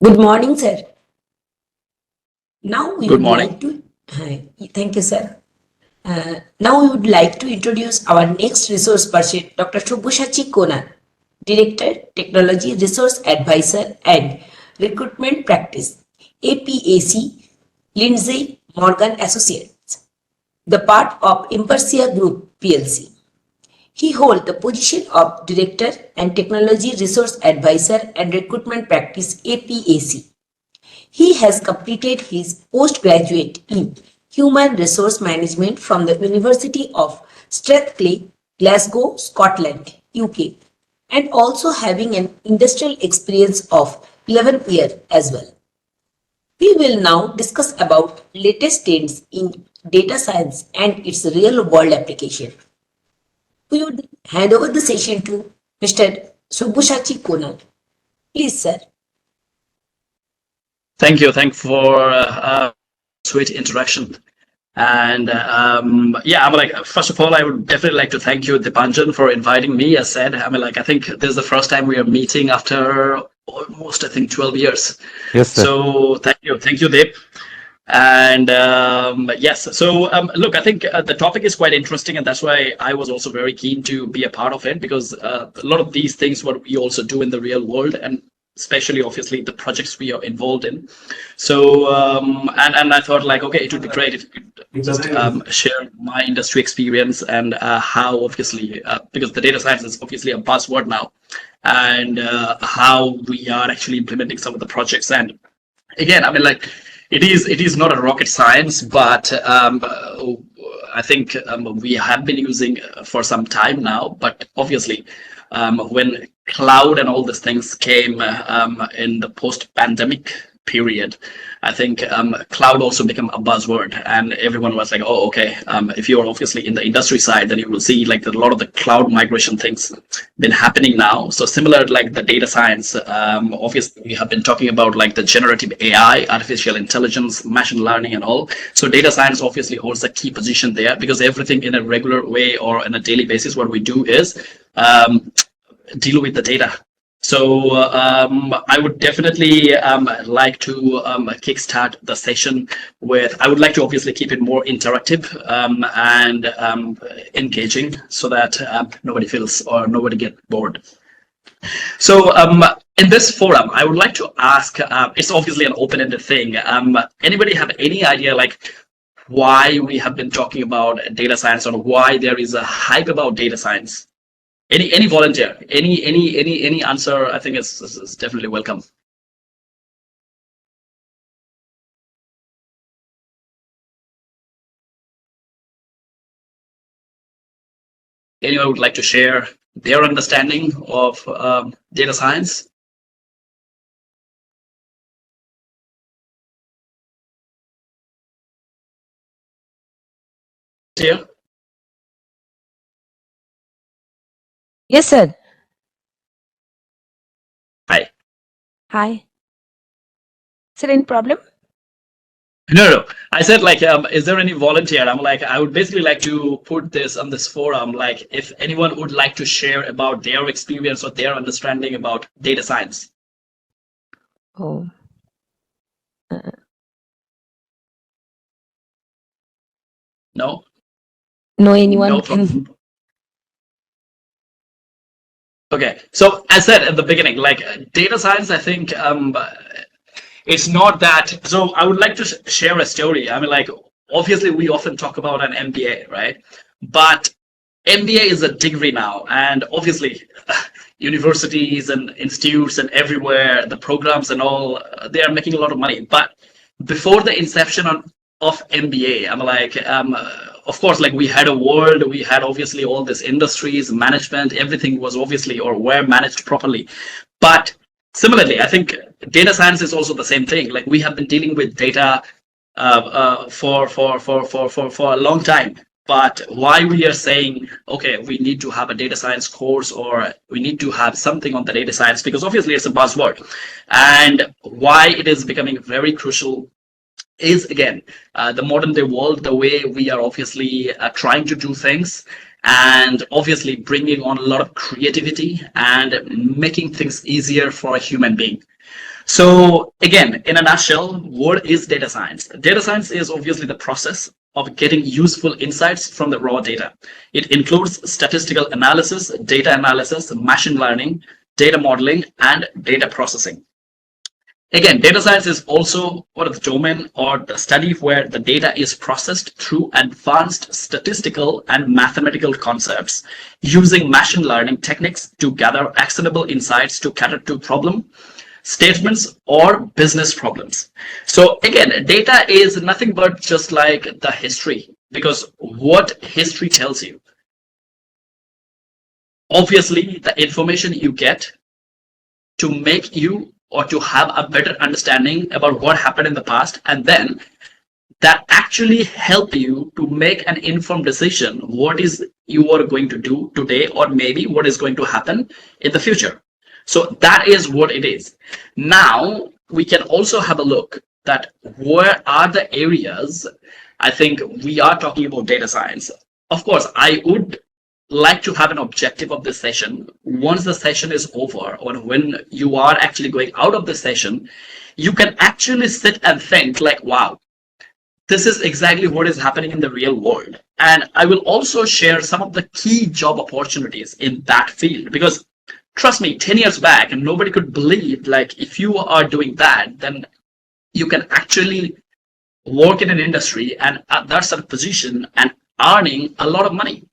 Good morning, sir. Now we Good would morning. like to, thank you, sir. Now we would like to introduce our next resource person, Dr. Sabyasachi Konar, Director, Technology Resource Advisor and Recruitment Practice, APAC, Lindsay Morgan Associates, the part of Impersia Group PLC. He holds the position of Director and Technology Resource Advisor and Recruitment Practice, APAC. He has completed his postgraduate in Human Resource Management from the University of Strathclyde, Glasgow, Scotland, UK, and also having an industrial experience of 11 years as well. We will now discuss about latest trends in data science and its real world application. We would hand over the session to Mr. Sabyasachi Konar. Please, sir. Thank you. Thank you for sweet introduction. And yeah, first of all, I would definitely like to thank you, Deepanjan, for inviting me. As said, I think this is the first time we are meeting after almost, I think, 12 years. Yes, sir. So thank you, Deep. And yes, so look, I think the topic is quite interesting, and that's why I was also very keen to be a part of it, because a lot of these things what we also do in the real world, and especially obviously the projects we are involved in. So and I thought like, okay, it would be great if you could just share my industry experience and how obviously because the data science is obviously a buzzword now, and how we are actually implementing some of the projects. And again, it is not a rocket science, but I think we have been using for some time now. But obviously, when cloud and all these things came in the post-pandemic period, I think cloud also became a buzzword, and everyone was like, oh, okay, if you're obviously in the industry side, then you will see like a lot of the cloud migration things been happening now. So similar like the data science, obviously we have been talking about like the generative AI, artificial intelligence, machine learning and all. So data science obviously holds a key position there, because everything in a regular way or on a daily basis, what we do is deal with the data. So I would definitely like to kickstart the session with, I would like to obviously keep it more interactive and engaging, so that nobody feels or nobody get bored. So in this forum, I would like to ask, it's obviously an open-ended thing. Anybody have any idea like why we have been talking about data science, or why there is a hype about data science? Any volunteer, any answer, I think is definitely welcome. Anyone would like to share their understanding of data science? Here. Yes, sir. Hi. Hi. Sir, any problem? No. I said like, is there any volunteer? I'm like, I would basically like to put this on this forum, like if anyone would like to share about their experience or their understanding about data science. Oh. No? No, anyone No can. problem. Okay, so as said at the beginning, like data science, I think it's not that. So I would like to share a story. Like obviously we often talk about an MBA, right? But MBA is a degree now, and obviously universities and institutes and everywhere, the programs and all, they are making a lot of money. But before the inception of MBA, of course, like we had a world, we had obviously all these industries, management, everything was obviously or were managed properly. But similarly, I think data science is also the same thing. Like we have been dealing with data for a long time. But why we are saying, okay, we need to have a data science course, or we need to have something on the data science, because obviously it's a buzzword. And why it is becoming very crucial is, again, the modern day world, the way we are obviously trying to do things, and obviously bringing on a lot of creativity and making things easier for a human being. So again, in a nutshell, what is data science? Data science is obviously the process of getting useful insights from the raw data. It includes statistical analysis, data analysis, machine learning, data modeling, and data processing. Again, data science is also one of the domain or the study where the data is processed through advanced statistical and mathematical concepts using machine learning techniques to gather actionable insights to cater to problem statements or business problems. So again, data is nothing but just like the history, because what history tells you, obviously the information you get to make you or to have a better understanding about what happened in the past, and then that actually help you to make an informed decision what is you are going to do today or maybe what is going to happen in the future. So that is what it is. Now we can also have a look that where are the areas. I think we are talking about data science. Of course, I would like to have an objective of this session. Once the session is over, or when you are actually going out of the session, you can actually sit and think like, wow, this is exactly what is happening in the real world. And I will also share some of the key job opportunities in that field, because trust me, 10 years back, and nobody could believe like if you are doing that, then you can actually work in an industry and at that sort of position and earning a lot of money.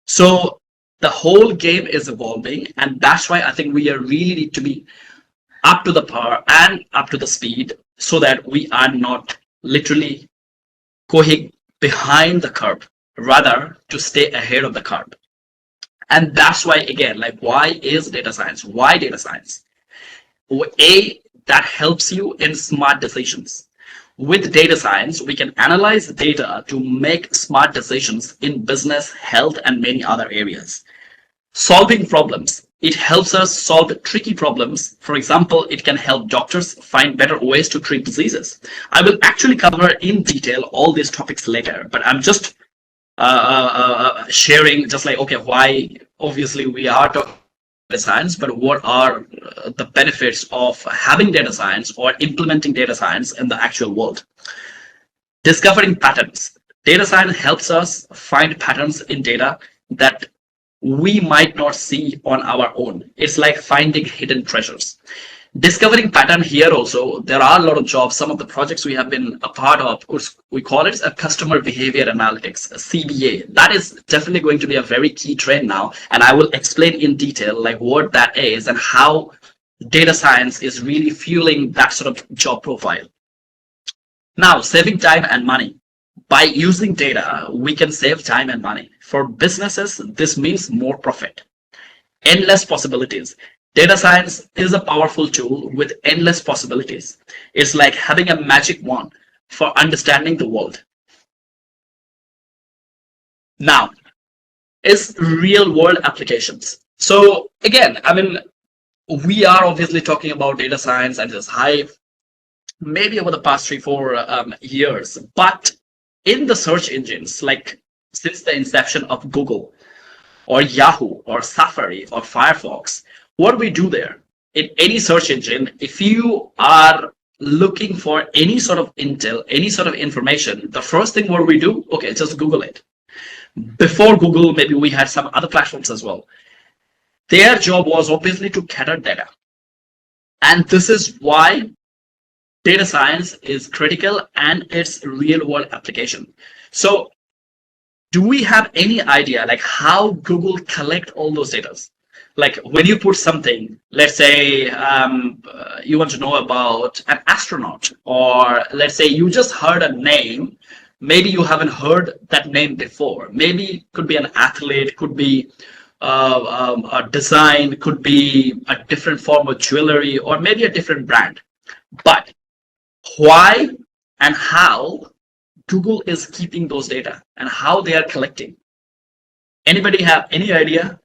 So the whole game is evolving, and that's why I think we are really need to be up to the par and up to the speed so that we are not literally going behind the curve, rather to stay ahead of the curve. And that's why, again, like, why is data science? Why data science? A, that helps you in smart decisions. With data science, we can analyze data to make smart decisions in business, health, and many other areas. Solving problems. It helps us solve tricky problems. For example, it can help doctors find better ways to treat diseases. I will actually cover in detail all these topics later, but I'm just sharing just like, okay, why obviously we are talking data science, but what are the benefits of having data science or implementing data science in the actual world. Discovering patterns. Data science helps us find patterns in data that we might not see on our own. It's like finding hidden treasures. Discovering pattern here also, there are a lot of jobs. Some of the projects we have been a part of course, we call it a customer behavior analytics, a CBA. That is definitely going to be a very key trend now. And I will explain in detail like what that is and how data science is really fueling that sort of job profile. Now, saving time and money. By using data, we can save time and money. For businesses, this means more profit. Endless possibilities. Data science is a powerful tool with endless possibilities. It's like having a magic wand for understanding the world. Now, is real world applications. So again, I mean, we are obviously talking about data science and this hype, maybe over the past 3-4 years, but in the search engines, like since the inception of Google or Yahoo or Safari or Firefox, what we do there in any search engine, if you are looking for any sort of intel, any sort of information, the first thing what we do, okay, just Google it. Before Google, maybe we had some other platforms as well. Their job was obviously to gather data. And this is why data science is critical and its real world application. So do we have any idea like how Google collect all those data? Like when you put something, let's say you want to know about an astronaut, or let's say you just heard a name, maybe you haven't heard that name before. Maybe it could be an athlete, could be a design, could be a different form of jewelry, or maybe a different brand. But why and how Google is keeping those data and how they are collecting? Anybody have any idea?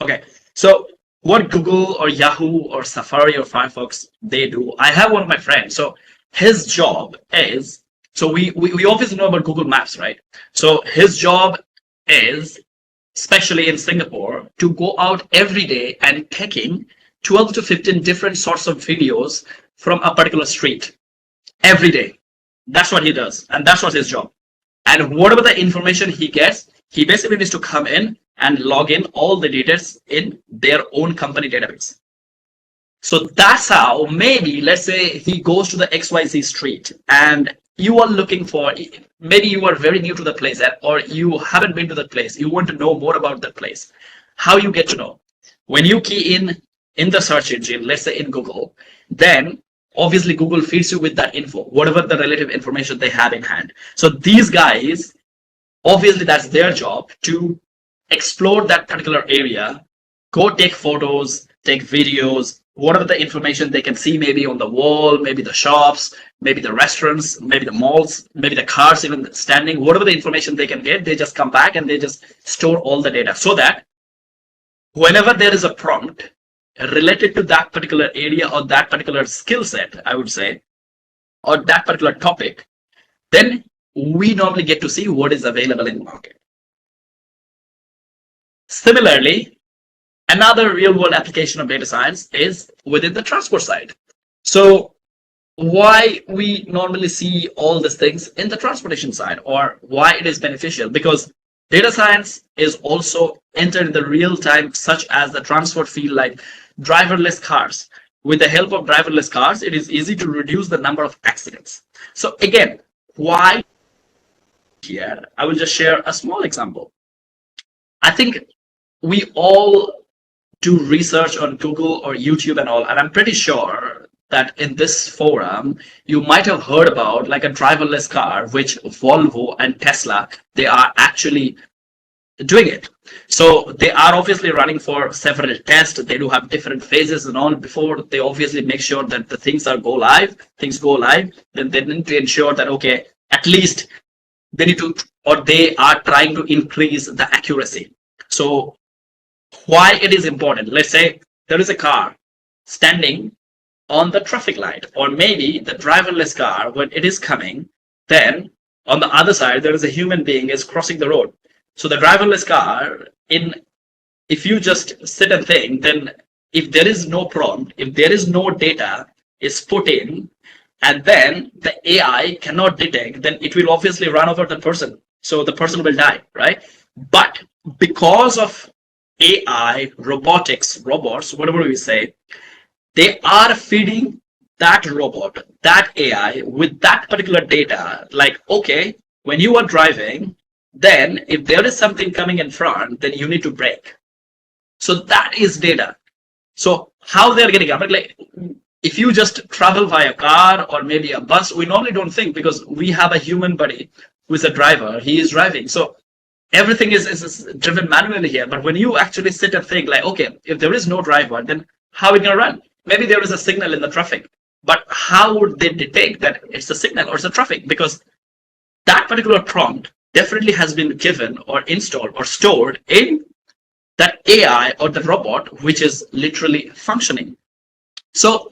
Okay, so what Google or Yahoo or Safari or Firefox they do, I have one of my friends. So his job is So we obviously know about Google Maps, right? So his job is, especially in Singapore, to go out every day and taking 12 to 15 different sorts of videos from a particular street every day. That's what he does, and that's what his job. And whatever the information he gets, he basically needs to come in and log in all the details in their own company database. So that's how, maybe let's say he goes to the XYZ street and you are looking for, maybe you are very new to the place, or you haven't been to that place, you want to know more about that place. How you get to know? When you key in the search engine, let's say in Google, then obviously Google feeds you with that info, whatever the relative information they have in hand. So these guys, obviously that's their job to explore that particular area, go take photos, take videos, whatever the information they can see, maybe on the wall, maybe the shops, maybe the restaurants, maybe the malls, maybe the cars even standing, whatever the information they can get, they just come back and they just store all the data, so that whenever there is a prompt related to that particular area or that particular skill set, I would say, or that particular topic, then we normally get to see what is available in the market. Similarly, another real world application of data science is within the transport side. So why we normally see all these things in the transportation side, or why it is beneficial, because data science is also entered in the real time, such as the transport field, like driverless cars. With the help of driverless cars, it is easy to reduce the number of accidents. So again, why here? I will just share a small example. I think we all do research on Google or YouTube and all, and I'm pretty sure that in this forum, you might have heard about like a driverless car, which Volvo and Tesla, they are actually doing it. So they are obviously running for several tests. They do have different phases and all before they obviously make sure that the things go live. Then they need to ensure that, okay, at least they need to, or they are trying to increase the accuracy. So why it is important? Let's say there is a car standing on the traffic light, or maybe the driverless car, when it is coming, then on the other side there is a human being is crossing the road. So the driverless car, if you just sit and think, then if there is no prompt, if there is no data is put in, and then the AI cannot detect, then it will obviously run over the person. So the person will die, right? But because of AI, robots, whatever we say, they are feeding that robot, that AI with that particular data. Like, okay, when you are driving, then if there is something coming in front, then you need to brake. So that is data. So how they're getting up, like if you just travel via car or maybe a bus, we normally don't think, because we have a human buddy who is a driver, he is driving. So everything is driven manually here. But when you actually sit and think like, okay, if there is no driver, then how are we going to run? Maybe there is a signal in the traffic, but how would they detect that it's a signal or it's a traffic? Because that particular prompt definitely has been given or installed or stored in that AI or the robot, which is literally functioning. So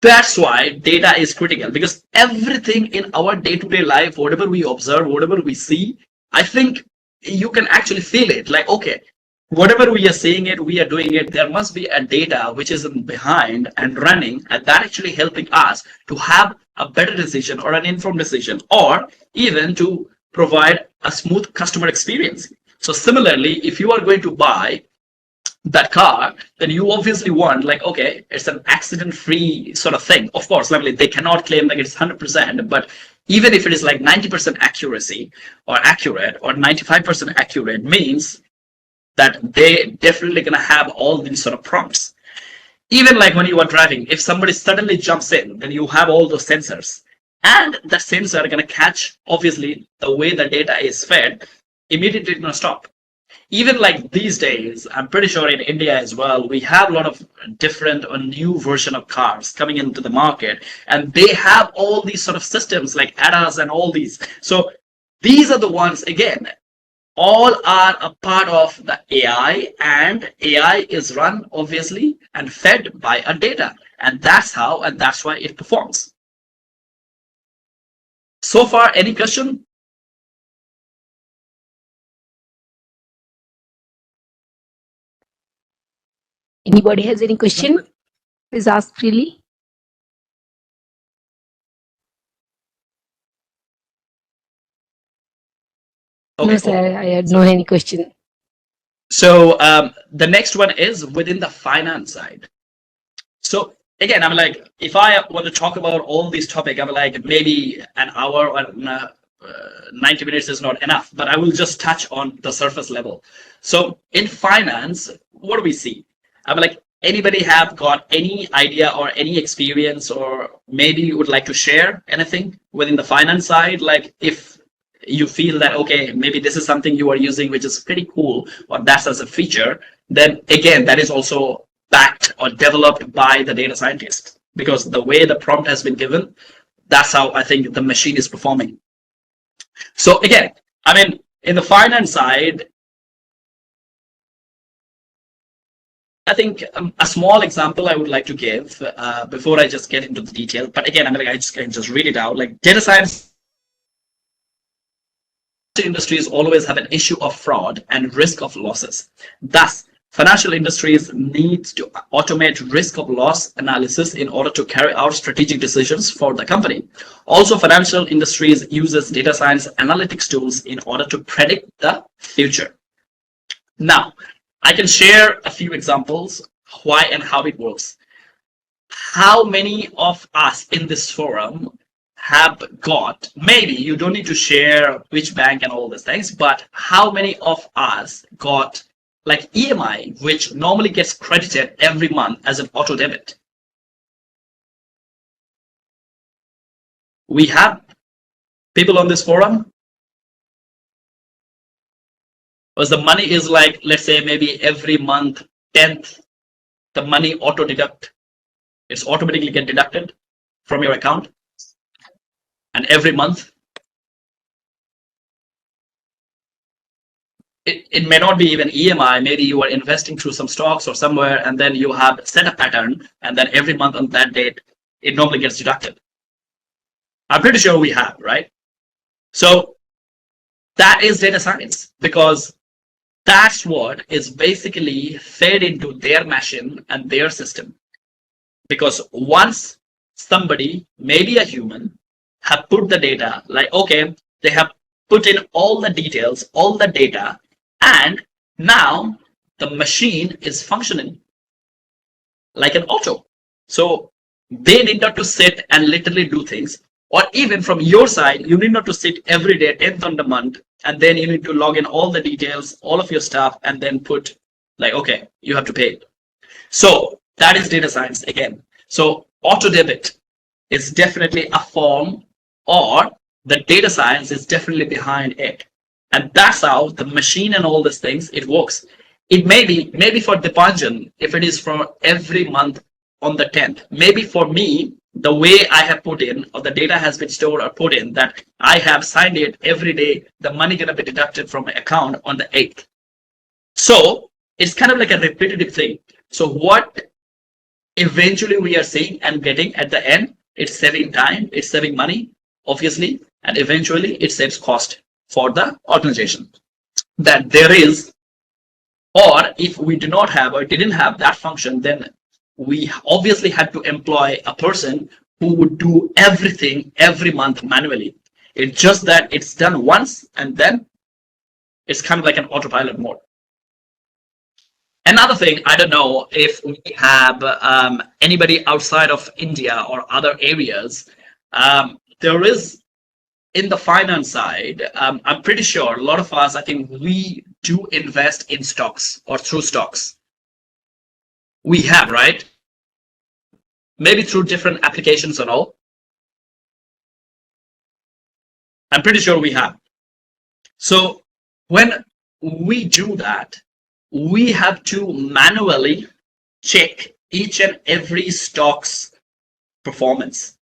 that's why data is critical, because everything in our day-to-day life, whatever we observe, whatever we see, I think you can actually feel it. Like, okay, whatever we are seeing it, we are doing it, there must be a data which is behind and running, and that actually helping us to have a better decision or an informed decision, or even to provide a smooth customer experience. So similarly, if you are going to buy that car, then you obviously want, like, okay, it's an accident-free sort of thing. Of course, they cannot claim like it's 100%, but even if it is like 90% accuracy or accurate, or 95% accurate, means that they definitely gonna have all these sort of prompts. Even like when you are driving, if somebody suddenly jumps in, then you have all those sensors, and the sensor are gonna catch, obviously, the way the data is fed, immediately gonna stop. Even like these days, I'm pretty sure in India as well, we have a lot of different or new version of cars coming into the market, and they have all these sort of systems like ADAS and all these. So these are the ones, again, all are a part of the AI, and AI is run obviously and fed by a data, and that's how, and that's why it performs. So far, any question? Anybody has any question? Please ask freely. Okay, No, cool. sir, I had no any question. So the next one is within the finance side. So again, I'm like, if I want to talk about all these topics, I'm like, maybe an hour or 90 minutes is not enough, but I will just touch on the surface level. So in finance, what do we see? I'm like, anybody have got any idea or any experience, or maybe you would like to share anything within the finance side? Like if you feel that, okay, maybe this is something you are using, which is pretty cool, or that's as a feature, then again, that is also backed or developed by the data scientist, because the way the prompt has been given, that's how I think the machine is performing. So again, I mean, in the finance side, I think a small example I would like to give before I just get into the detail. But again, I just can just read it out. Like data science industries always have an issue of fraud and risk of losses. Thus, financial industries need to automate risk of loss analysis in order to carry out strategic decisions for the company. Also, financial industries uses data science analytics tools in order to predict the future. Now, I can share a few examples why and how it works. How many of us in this forum have got, maybe you don't need to share which bank and all these things, but how many of us got like EMI, which normally gets credited every month as an auto debit? We have people on this forum? Because the money is like, let's say maybe every month, 10th, the money auto deduct. It's automatically get deducted from your account. And every month, it may not be even EMI. Maybe you are investing through some stocks or somewhere, and then you have set a pattern, and then every month on that date, it normally gets deducted. I'm pretty sure we have, right? So that is data science, because that's what is basically fed into their machine and their system. Because once somebody, maybe a human, have put the data, like, okay, they have put in all the details, all the data, and now the machine is functioning like an auto. So they need not to sit and literally do things. Or even from your side, you need not to sit every day, 10th on the month, and then you need to log in all the details, all of your stuff, and then put like, okay, you have to pay. So that is data science again. So auto debit is definitely a form, or the data science is definitely behind it. And that's how the machine and all these things, it works. It may be, maybe for Deepanjan, if it is for every month on the 10th, maybe for me, the way I have put in, or the data has been stored or put in, that I have signed it every day, the money gonna be deducted from my account on the 8th. So it's kind of like a repetitive thing. So what eventually we are seeing and getting at the end, it's saving time, it's saving money, obviously, and eventually it saves cost for the organization. That there is, or if we do not have or didn't have that function, then we obviously had to employ a person who would do everything every month manually. It's just that it's done once, and then it's kind of like an autopilot mode. Another thing, I don't know if we have anybody outside of India or other areas. There is, in the finance side, I'm pretty sure a lot of us, I think we do invest in stocks or through stocks. We have, right? Maybe through different applications and all. I'm pretty sure we have. So when we do that, we have to manually check each and every stock's performance.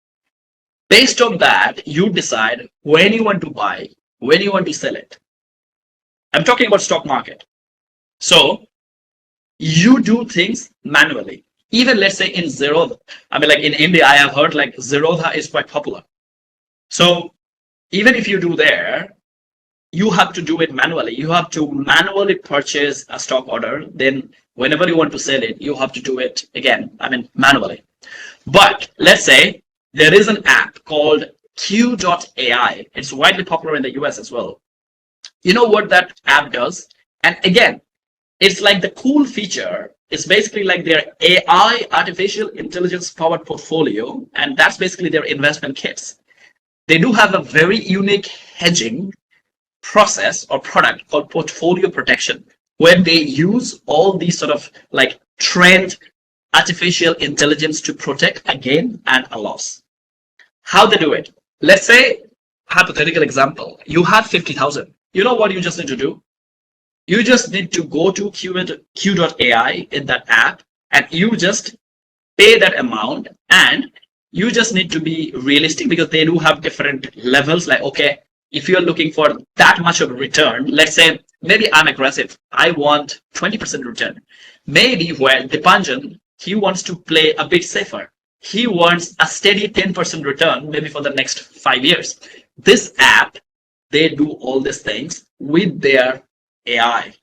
Based on that, you decide when you want to buy, when you want to sell it. I'm talking about stock market. So you do things manually. Even let's say in Zerodha, I mean, like in India, I have heard like Zerodha is quite popular. So even if you do there, you have to do it manually. You have to manually purchase a stock order. Then whenever you want to sell it, you have to do it again, manually. But let's say there is an app called Q.ai. It's widely popular in the US as well. You know what that app does? And again, it's like the cool feature. It's basically like their AI, artificial intelligence powered portfolio. And that's basically their investment kits. They do have a very unique hedging process or product called portfolio protection, where they use all these sort of like trend artificial intelligence to protect a gain and a loss. How they do it? Let's say, hypothetical example, you have 50,000. You know what you just need to do? You just need to go to Q.ai in that app, and you just pay that amount, and you just need to be realistic because they do have different levels. Like, okay, if you're looking for that much of a return, let's say maybe I'm aggressive. I want 20% return. Maybe where Deepanjan, he wants to play a bit safer. He wants a steady 10% return, maybe for the next 5 years. This app, they do all these things with their AI,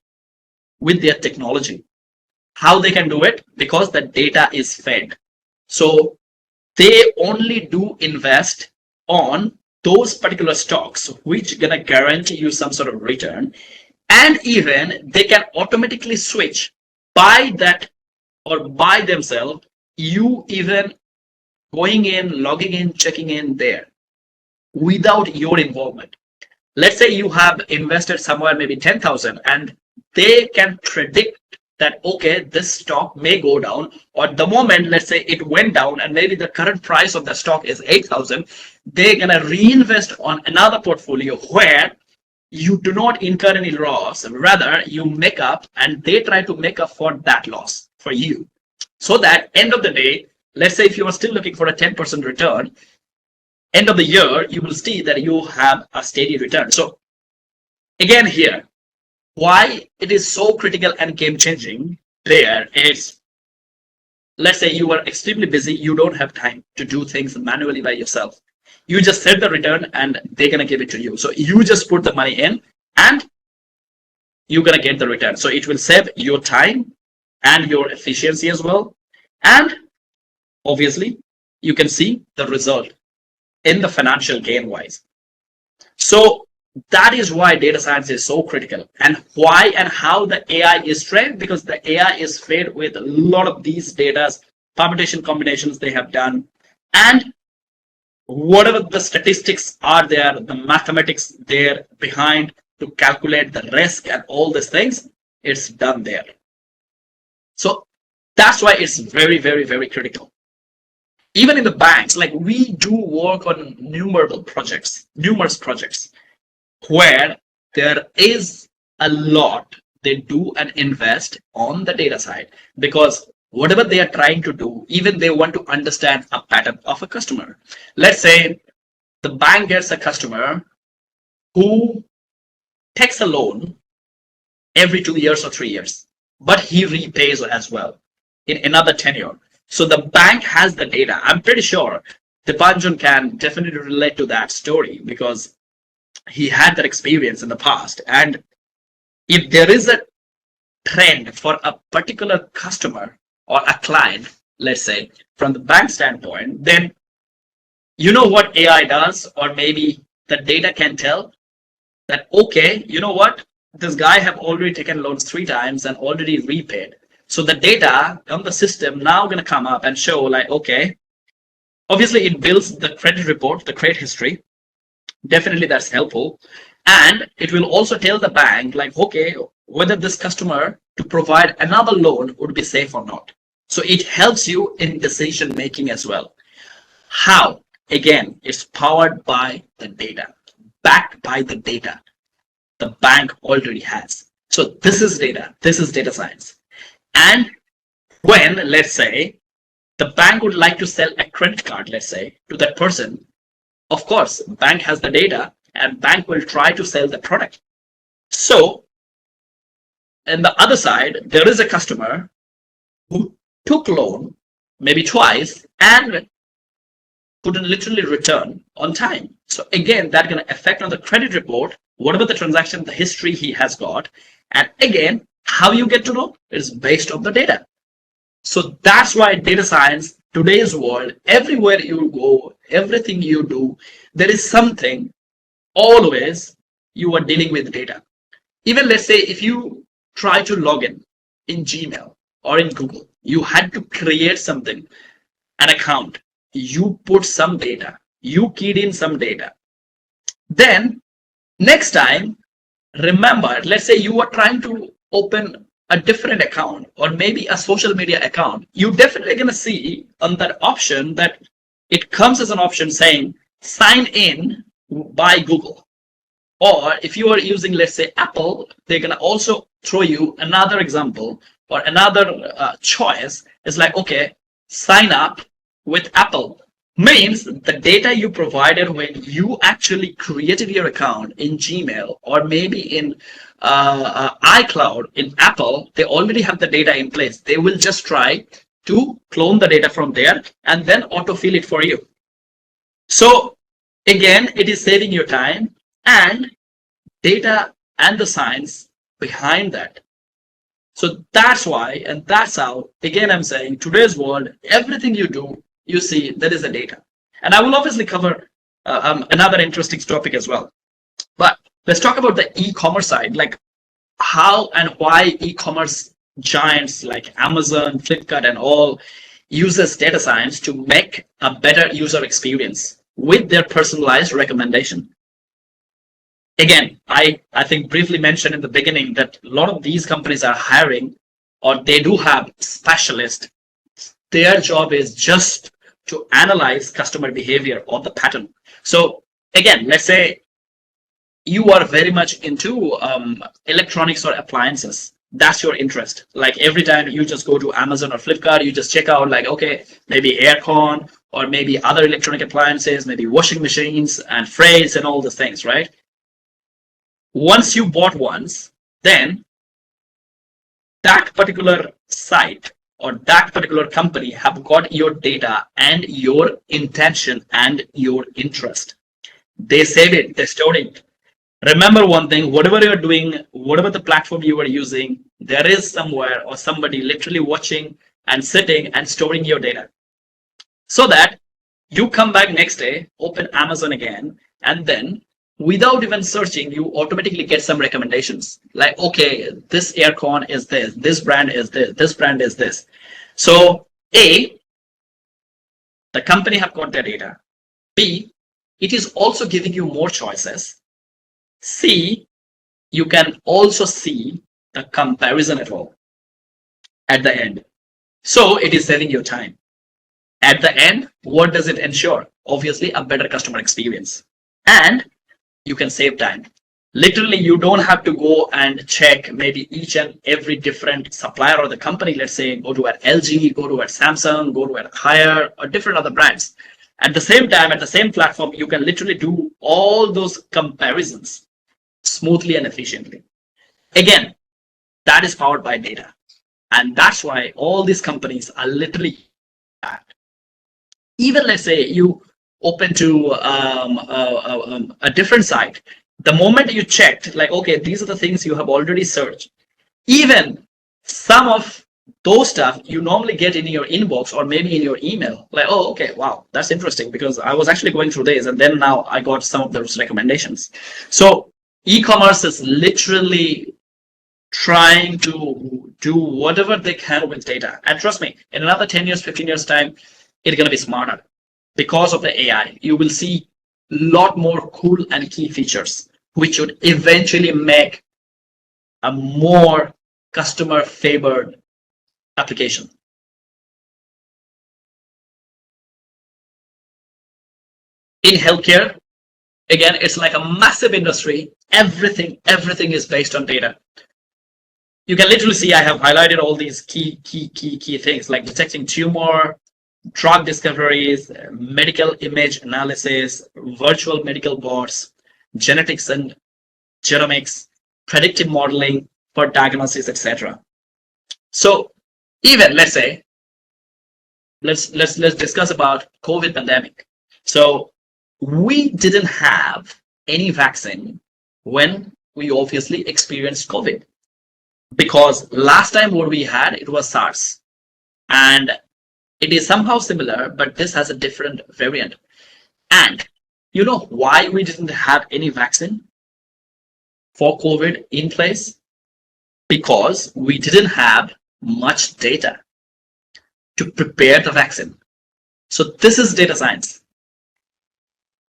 with their technology. How they can do it? Because the data is fed. So they only do invest on those particular stocks which gonna guarantee you some sort of return, and even they can automatically switch by that or by themselves, you even going in, logging in, checking in there without your involvement. Let's say you have invested somewhere maybe 10,000, and they can predict that, okay, this stock may go down, or the moment, let's say it went down and maybe the current price of the stock is 8,000, they're going to reinvest on another portfolio where you do not incur any loss, rather you make up, and they try to make up for that loss for you. So that end of the day, let's say if you are still looking for a 10% return, end of the year, you will see that you have a steady return. So again here, why it is so critical and game changing there is, let's say you are extremely busy, you don't have time to do things manually by yourself. You just set the return and they're going to give it to you. So you just put the money in and you're going to get the return. So it will save your time and your efficiency as well. And obviously you can see the result in the financial gain wise. So that is why data science is so critical, and why and how the AI is trained, because the AI is fed with a lot of these data, permutation combinations they have done, and whatever the statistics are there, the mathematics there behind to calculate the risk and all these things, it's done there. So that's why it's very, very, very critical. Even in the banks, like we do work on numerous projects where there is a lot they do and invest on the data side, because whatever they are trying to do, even they want to understand a pattern of a customer. Let's say the bank gets a customer who takes a loan every 2 years or 3 years, but he repays as well in another tenure. So the bank has the data. I'm pretty sure Deepanjan can definitely relate to that story because he had that experience in the past. And if there is a trend for a particular customer or a client, let's say from the bank standpoint, then you know what AI does, or maybe the data can tell that, okay, you know what, this guy have already taken loans 3 times and already repaid. So the data on the system now going to come up and show like, okay, obviously it builds the credit report, the credit history. Definitely that's helpful. And it will also tell the bank like, okay, whether this customer to provide another loan would be safe or not. So it helps you in decision making as well. How? Again, it's powered by the data, backed by the data the bank already has. So this is data science. And when, let's say, the bank would like to sell a credit card, let's say, to that person, of course, bank has the data and bank will try to sell the product. So, on the other side, there is a customer who took loan maybe twice and couldn't literally return on time. So again, that going to affect on the credit report, whatever the transaction, the history he has got. And again, how you get to know is based on the data. So that's why data science, today's world, everywhere you go, everything you do, there is something always you are dealing with data. Even let's say if you try to log in Gmail or in Google, you had to create something, an account, you put some data, you keyed in some data. Then next time, remember, let's say you are trying to open a different account or maybe a social media account, you definitely going to see on that option that it comes as an option saying sign in by Google. Or if you are using, let's say, Apple, they're going to also throw you another example or another choice. It's like, okay, sign up with Apple. Means the data you provided when you actually created your account in Gmail or maybe in iCloud in Apple, they already have the data in place. They will just try to clone the data from there and then autofill it for you. So again, it is saving your time and data and the science behind that. So that's why, and that's how, again, I'm saying today's world, everything you do, you see there is a data. And I will obviously cover another interesting topic as well. But let's talk about the e-commerce side, like how and why e-commerce giants like Amazon, Flipkart, and all uses data science to make a better user experience with their personalized recommendation. Again, I think briefly mentioned in the beginning that a lot of these companies are hiring or they do have specialists. Their job is just to analyze customer behavior or the pattern. So again, let's say you are very much into electronics or appliances. That's your interest. Like every time you just go to Amazon or Flipkart, you just check out like, okay, maybe aircon or maybe other electronic appliances, maybe washing machines and fridges and all those things, right? Once you bought once, then that particular site or that particular company have got your data and your intention and your interest. They save it, they store it. Remember one thing, whatever you're doing, whatever the platform you are using, there is somewhere or somebody literally watching and sitting and storing your data. So that you come back next day, open Amazon again, and then without even searching, you automatically get some recommendations. Like, okay, this aircon is this brand is this brand is this. So A, the company have got their data. B, it is also giving you more choices. C, you can also see the comparison at all at the end. So it is saving your time. At the end, what does it ensure? Obviously, a better customer experience. And you can save time. Literally, you don't have to go and check maybe each and every different supplier or the company. Let's say go to an LG, go to a Samsung, go to a Haier or different other brands. At the same time, at the same platform, you can literally do all those comparisons smoothly and efficiently. Again, that is powered by data. And that's why all these companies are literally that. Even let's say you open to a different site, the moment you checked, like, okay, these are the things you have already searched, even some of those stuff you normally get in your inbox or maybe in your email, like, oh, okay, wow, that's interesting because I was actually going through this and then now I got some of those recommendations. So e-commerce is literally trying to do whatever they can with data. And trust me, in another 10 years, 15 years time, it's going to be smarter. Because of the AI, you will see a lot more cool and key features, which would eventually make a more customer favored application. In healthcare, again, it's like a massive industry. Everything is based on data. You can literally see I have highlighted all these key things like detecting tumor, drug discoveries, medical image analysis, virtual medical bots, genetics and genomics, predictive modeling for diagnosis, etc. So even let's say, let's discuss about COVID pandemic. So we didn't have any vaccine when we obviously experienced COVID, because last time what we had, it was SARS, and it is somehow similar, but this has a different variant. And you know why we didn't have any vaccine for COVID in place? Because we didn't have much data to prepare the vaccine. So this is data science.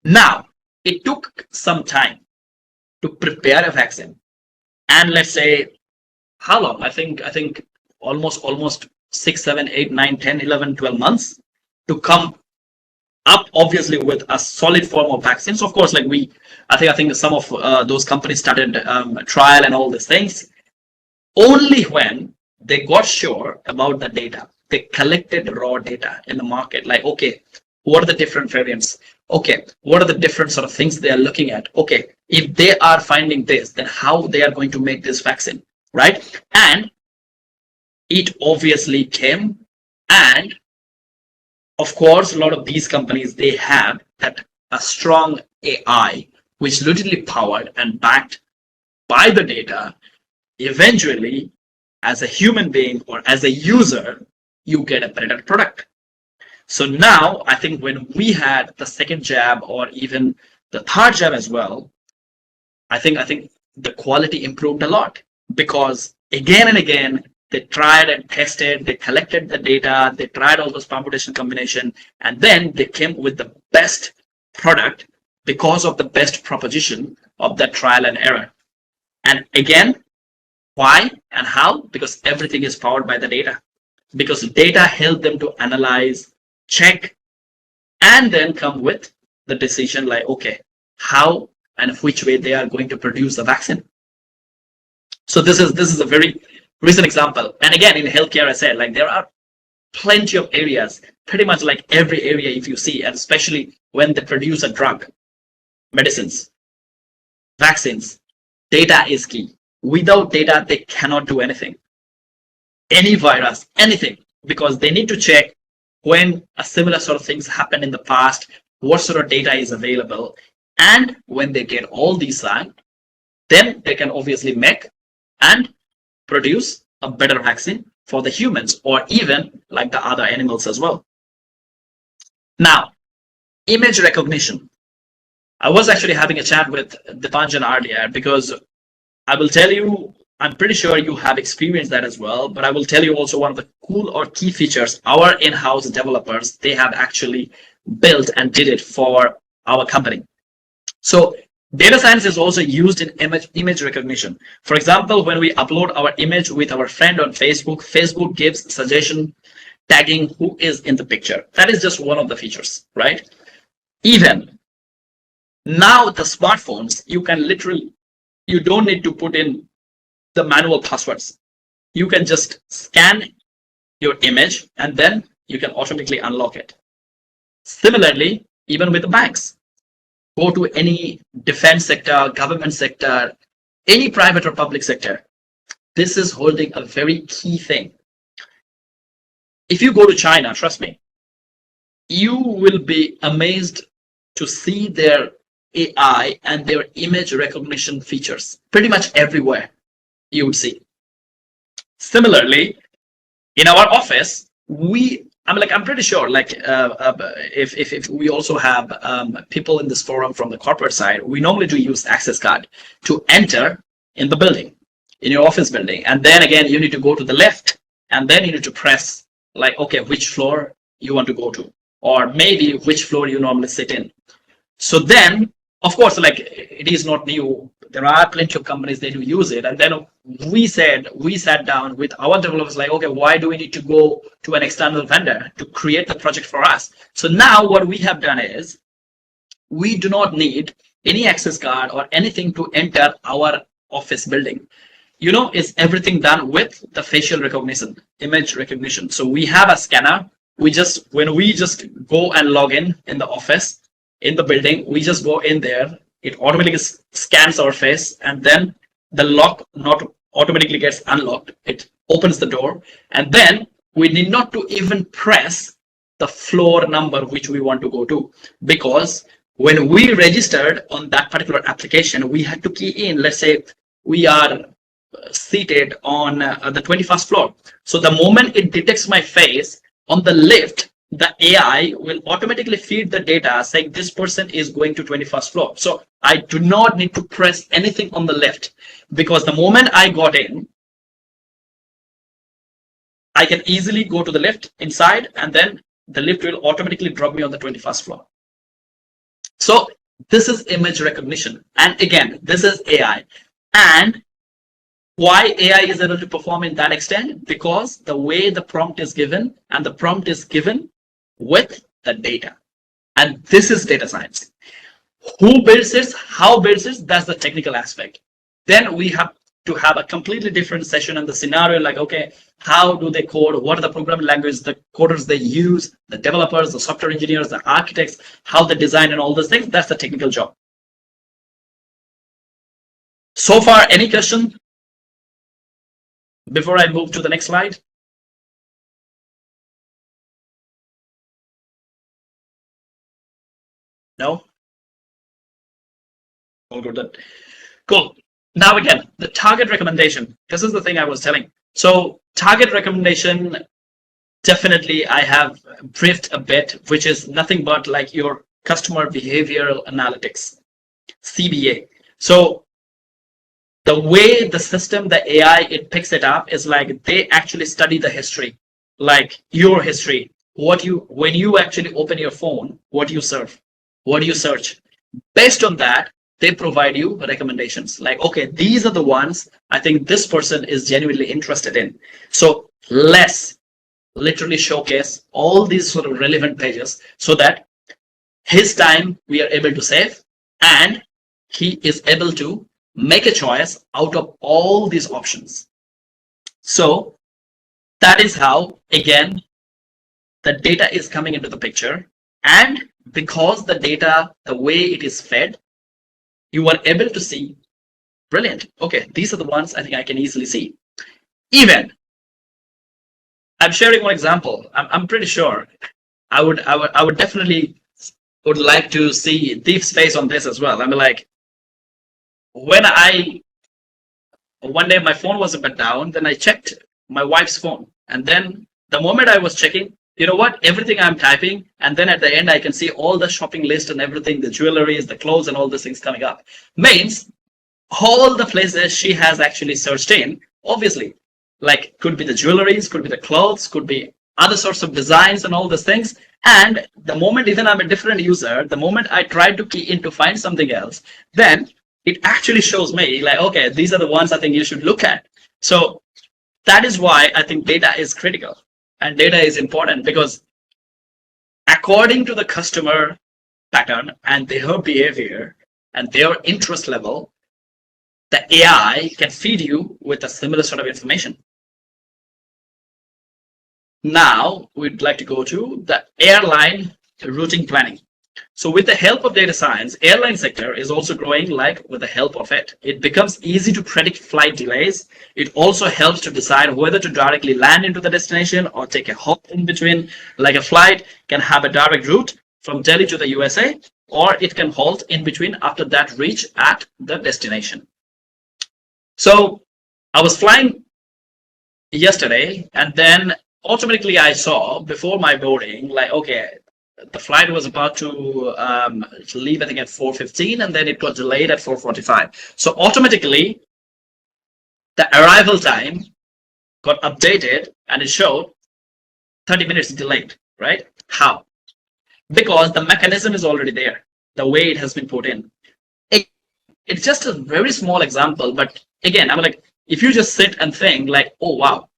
Now, it took some time to prepare a vaccine. And let's say, how long? I think almost 6, 7, 8, 9, 10, 11, 12 months to come up, obviously, with a solid form of vaccines. Of course, like I think some of those companies started trial and all these things. Only when they got sure about the data, they collected raw data in the market, like, okay, what are the different variants? Okay, what are the different sort of things they are looking at? Okay, if they are finding this, then how they are going to make this vaccine, right? And it obviously came, and of course, a lot of these companies, they have that a strong AI, which literally powered and backed by the data. Eventually, as a human being or as a user, you get a better product. So now, I think when we had the second jab or even the third jab as well, I think the quality improved a lot, because again and again, they tried and tested, they collected the data, they tried all those permutation combination, and then they came with the best product because of the best proposition of that trial and error. And again, why and how? Because everything is powered by the data. Because data helped them to analyze, check, and then come with the decision like, okay, how and which way they are going to produce the vaccine. So this is a very recent example. And again, in healthcare, I said, like, there are plenty of areas, pretty much like every area if you see, and especially when they produce a drug, medicines, vaccines, data is key. Without data, they cannot do anything. Any virus, anything, because they need to check when a similar sort of things happened in the past, what sort of data is available. And when they get all these signed, then they can obviously make and produce a better vaccine for the humans, or even like the other animals as well. Now, image recognition. I was actually having a chat with Deepanjan earlier, because I will tell you, I'm pretty sure you have experienced that as well, but I will tell you also one of the cool or key features our in-house developers, they have actually built and did it for our company. So data science is also used in image recognition. For example, when we upload our image with our friend on Facebook, Facebook gives suggestion tagging who is in the picture. That is just one of the features, right? Even now the smartphones, you can literally, you don't need to put in the manual passwords. You can just scan your image and then you can automatically unlock it. Similarly, even with the banks, go to any defense sector, government sector, any private or public sector. This is holding a very key thing. If you go to China, trust me, you will be amazed to see their AI and their image recognition features pretty much everywhere you would see. Similarly, in our office, I'm pretty sure, like, if we also have people in this forum from the corporate side, we normally do use access card to enter in the building, in your office building. And then again, you need to go to the left, and then you need to press like, okay, which floor you want to go to, or maybe which floor you normally sit in. So then, of course, like, it is not new. There are plenty of companies that do use it. And then we sat down with our developers like, okay, why do we need to go to an external vendor to create the project for us? So now what we have done is we do not need any access card or anything to enter our office building. You know, it's everything done with the facial recognition, image recognition. So we have a scanner. When we just go and log in the office, in the building, we just go in there. It automatically scans our face, and then the lock not automatically gets unlocked. It opens the door, and then we need not to even press the floor number which we want to go to, because when we registered on that particular application, we had to key in, let's say we are seated on the 21st floor. So the moment it detects my face on the lift, the AI will automatically feed the data saying this person is going to 21st floor. So I do not need to press anything on the lift, because the moment I got in, I can easily go to the lift inside, and then the lift will automatically drop me on the 21st floor. So this is image recognition. And again, this is AI. And why AI is able to perform in that extent? Because the way the prompt is given, and the prompt is given with the data. And this is data science. Who builds it, how builds it, that's the technical aspect. Then we have to have a completely different session and the scenario, like, okay, how do they code? What are the programming languages, the coders they use, the developers, the software engineers, the architects, how they design and all those things. That's the technical job. So far, any question before I move to the next slide? No? All good. Cool. Now again, the target recommendation. This is the thing I was telling. So target recommendation, definitely I have briefed a bit, which is nothing but like your customer behavioral analytics, CBA. So the way the system, the AI, it picks it up is like they actually study the history, like your history, when you actually open your phone, what you serve, what do you search. Based on that, they provide you recommendations like, okay, these are the ones I think this person is genuinely interested in. So let's literally showcase all these sort of relevant pages so that his time we are able to save, and he is able to make a choice out of all these options. So that is how, again, the data is coming into the picture. And because the data, the way it is fed, you are able to see, brilliant. Okay, these are the ones I think I can easily see. Even, I'm sharing one example. I'm pretty sure I would definitely would like to see Deep's face on this as well. I mean, like, when one day my phone was a bit down, then I checked my wife's phone, and then the moment I was checking, you know what, everything I'm typing, and then at the end I can see all the shopping list and everything, the jewelries, the clothes, and all these things coming up. Means all the places she has actually searched in, obviously, like, could be the jewelries, could be the clothes, could be other sorts of designs and all these things. And the moment, even I'm a different user, the moment I try to key in to find something else, then it actually shows me like, okay, these are the ones I think you should look at. So that is why I think data is critical and data is important, because according to the customer pattern and their behavior and their interest level, the AI can feed you with a similar sort of information. Now we'd like to go to the airline routing planning. So with the help of data science, airline sector is also growing like with the help of it. It becomes easy to predict flight delays. It also helps to decide whether to directly land into the destination or take a hop in between. Like a flight can have a direct route from Delhi to the USA, or it can halt in between after that reach at the destination. So I was flying yesterday, and then automatically I saw before my boarding, like, okay, the flight was about to leave, I think, at 4:15, and then it got delayed at 4:45. So automatically, the arrival time got updated, and it showed 30 minutes delayed, right? How? Because the mechanism is already there, the way it has been put in. It's just a very small example, but again, I'm like, if you just sit and think like, oh, wow,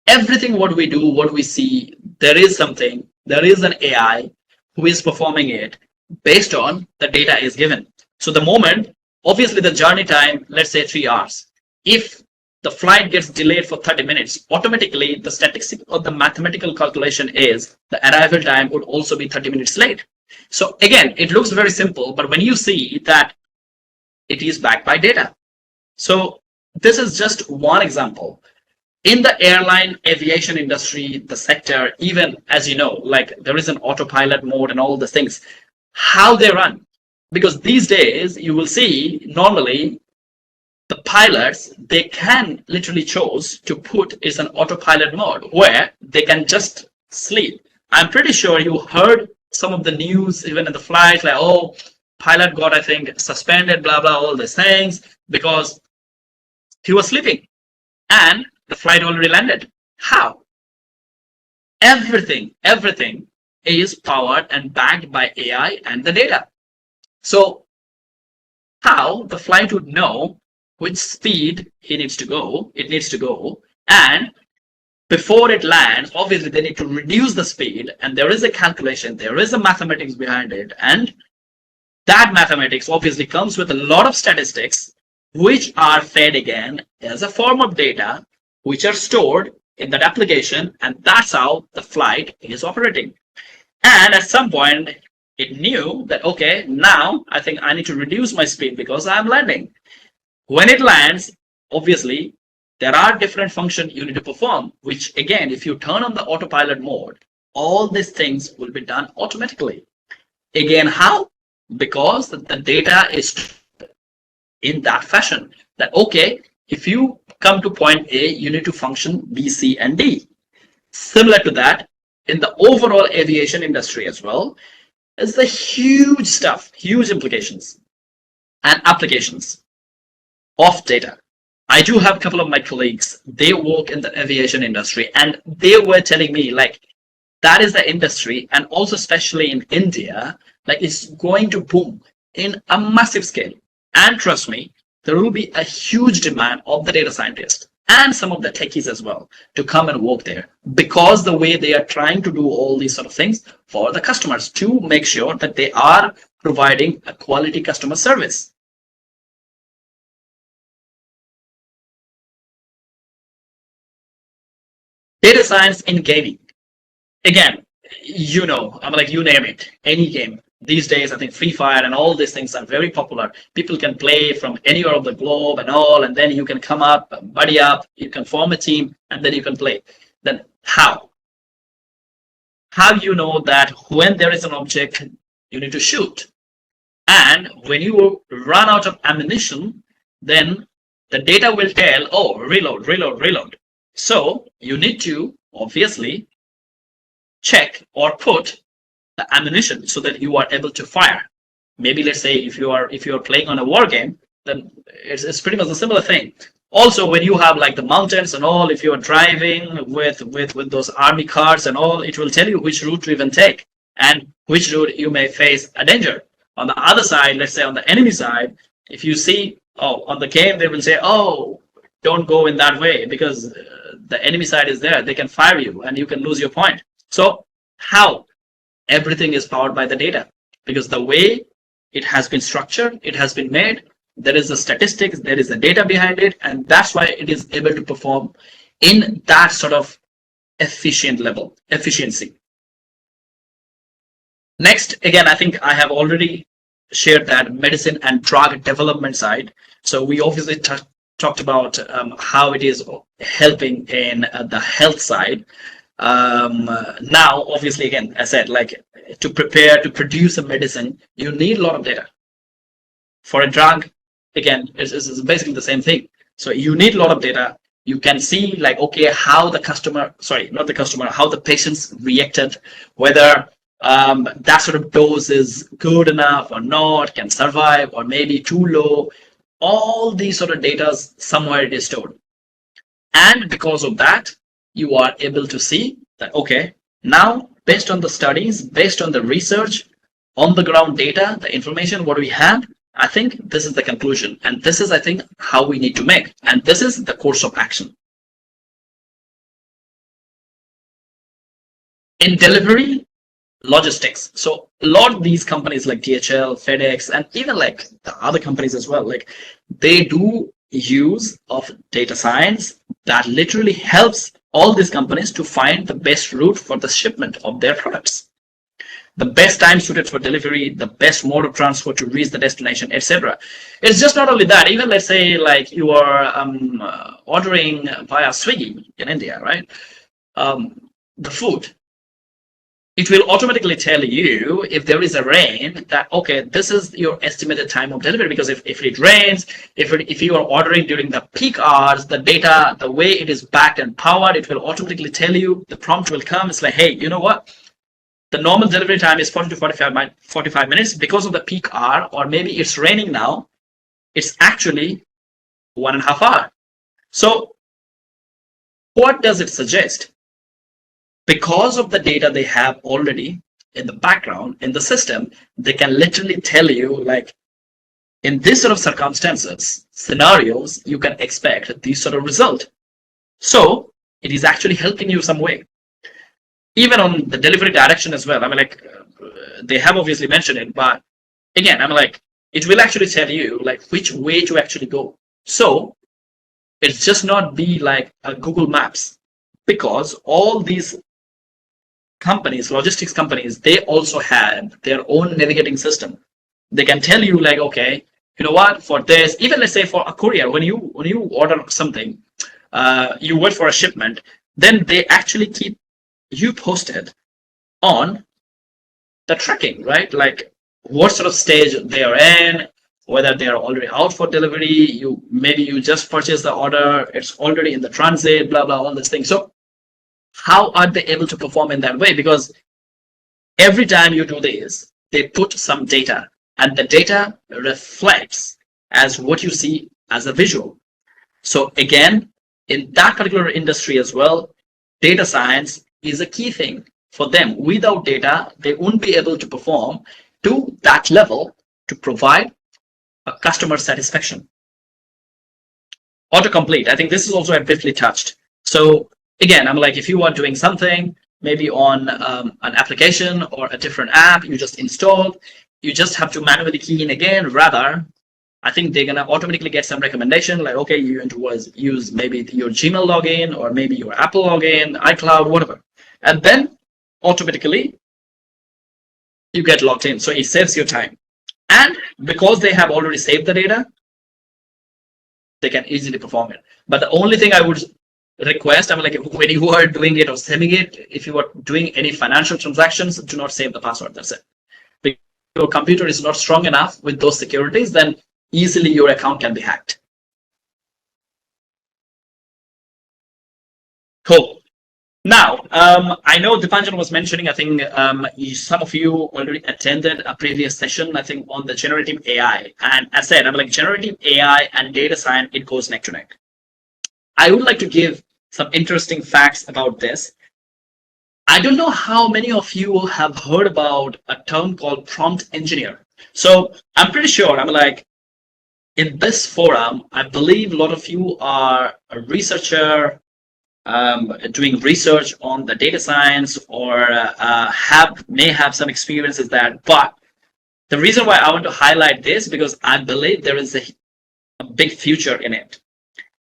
everything what we do, what we see, there is something, there is an AI who is performing it based on the data is given. So the moment, obviously the journey time, let's say 3 hours. If the flight gets delayed for 30 minutes, automatically the statistics or the mathematical calculation is the arrival time would also be 30 minutes late. So again, it looks very simple, but when you see that it is backed by data. So this is just one example. In the airline aviation industry, the sector, even as you know, like there is an autopilot mode and all the things, how they run. Because these days you will see normally the pilots, they can literally choose to put is an autopilot mode where they can just sleep. I'm pretty sure you heard some of the news even in the flight, like, oh, pilot got, I think, suspended, blah, blah, all these things because he was sleeping and the flight already landed. How? Everything is powered and backed by AI and the data. So how the flight would know which speed it needs to go, and before it lands, obviously they need to reduce the speed, and there is a calculation, there is a mathematics behind it, and that mathematics obviously comes with a lot of statistics which are fed again as a form of data which are stored in that application, and that's how the flight is operating. And at some point it knew that, okay, now I think I need to reduce my speed because I'm landing. When it lands, obviously there are different functions you need to perform, which again, if you turn on the autopilot mode, all these things will be done automatically. Again, how? Because the data is in that fashion that, okay, if you come to point A, you need to function B, C, and D. Similar to that, in the overall aviation industry as well, is the huge stuff, huge implications and applications of data. I do have a couple of my colleagues, they work in the aviation industry, and they were telling me like that is the industry, and also especially in India, like it's going to boom in a massive scale. And trust me, there will be a huge demand of the data scientists and some of the techies as well to come and work there, because the way they are trying to do all these sort of things for the customers to make sure that they are providing a quality customer service. Data science in gaming. Again, you know, I'm like, you name it, any game. These days, I think Free Fire and all these things are very popular. People can play from anywhere of the globe and all, and then you can come up, buddy up, you can form a team, and then you can play. Then how? How you know that when there is an object, you need to shoot? And when you run out of ammunition, then the data will tell, oh, reload, reload, reload. So you need to obviously check or put the ammunition so that you are able to fire. Maybe let's say if you are playing on a war game, then it's pretty much a similar thing. Also, when you have like the mountains and all, if you are driving with those army cars and all, it will tell you which route to even take and which route you may face a danger. On the other side, let's say on the enemy side, if you see, oh, on the game, they will say, oh, don't go in that way because the enemy side is there. They can fire you and you can lose your point. So how? Everything is powered by the data, because the way it has been structured, it has been made, there is a statistics, there is a data behind it, and that's why it is able to perform in that sort of efficiency. Next, again, I think I have already shared that medicine and drug development side. So we obviously talked about how it is helping in the health side. Now, obviously, again, I said, like to produce a medicine, you need a lot of data. For a drug, again, it's basically the same thing. So you need a lot of data. You can see like, okay, how the customer, sorry, not the customer, how the patients reacted, whether that sort of dose is good enough or not, can survive, or maybe too low. All these sort of data, somewhere it is stored. And because of that, you are able to see that, okay, now based on the studies, based on the research, on the ground data, the information, what we have, I think this is the conclusion. And this is, I think, how we need to make. And this is the course of action. In delivery, logistics. So a lot of these companies like DHL, FedEx, and even like the other companies as well, like they do use of data science that literally helps all these companies to find the best route for the shipment of their products. the best time suited for delivery, the best mode of transport to reach the destination, etc. It's just not only that. Even let's say like you are ordering via Swiggy in India, right? The food, it will automatically tell you if there is a rain that, okay, this is your estimated time of delivery, because if it rains, if you are ordering during the peak hours, the data, the way it is backed and powered, it will automatically tell you, the prompt will come. It's like, hey, you know what? The normal delivery time is 40 to 45 minutes. Because of the peak hour, or maybe it's raining now, it's actually 1.5 hours. So what does it suggest? Because of the data they have already in the background, in the system, they can literally tell you, like, in this sort of circumstances, scenarios, you can expect this sort of result. So it is actually helping you some way. Even on the delivery direction as well. I mean, like, they have obviously mentioned it, but again, I'm like, it will actually tell you like which way to actually go. So it's just not be like a Google Maps, because all these companies, logistics companies, they also have their own navigating system. They can tell you like, okay, you know what, for this, even let's say for a courier, when you order something, you wait for a shipment, then they actually keep you posted on the tracking, right? Like what sort of stage they are in, whether they are already out for delivery, maybe you just purchased the order, it's already in the transit, blah blah, all these things. So how are they able to perform in that way? Because every time you do this, they put some data, and the data reflects as what you see as a visual. So again, in that particular industry as well, data science is a key thing for them. Without data, they won't be able to perform to that level to provide a customer satisfaction. Autocomplete, I think this is also a briefly touched. So again, I'm like, if you are doing something, maybe on an application or a different app you just installed, you just have to manually key in again. Rather, I think they're gonna automatically get some recommendation like, okay, you want to use maybe your Gmail login, or maybe your Apple login, iCloud, whatever, and then automatically you get logged in. So it saves your time, and because they have already saved the data, they can easily perform it. But the only thing I would request, I'm like, when you are doing it or saving it, if you are doing any financial transactions, do not save the password. That's it. If your computer is not strong enough with those securities, then easily your account can be hacked. Cool. Now, I know Deepanjan was mentioning, I think some of you already attended a previous session, I think, on the generative AI. And as I said, I'm like, generative AI and data science, it goes neck to neck. I would like to give some interesting facts about this. I don't know how many of you have heard about a term called prompt engineer. So I'm pretty sure, I'm like, in this forum, I believe a lot of you are a researcher, doing research on the data science, or may have some experiences that. But the reason why I want to highlight this, because I believe there is a big future in it,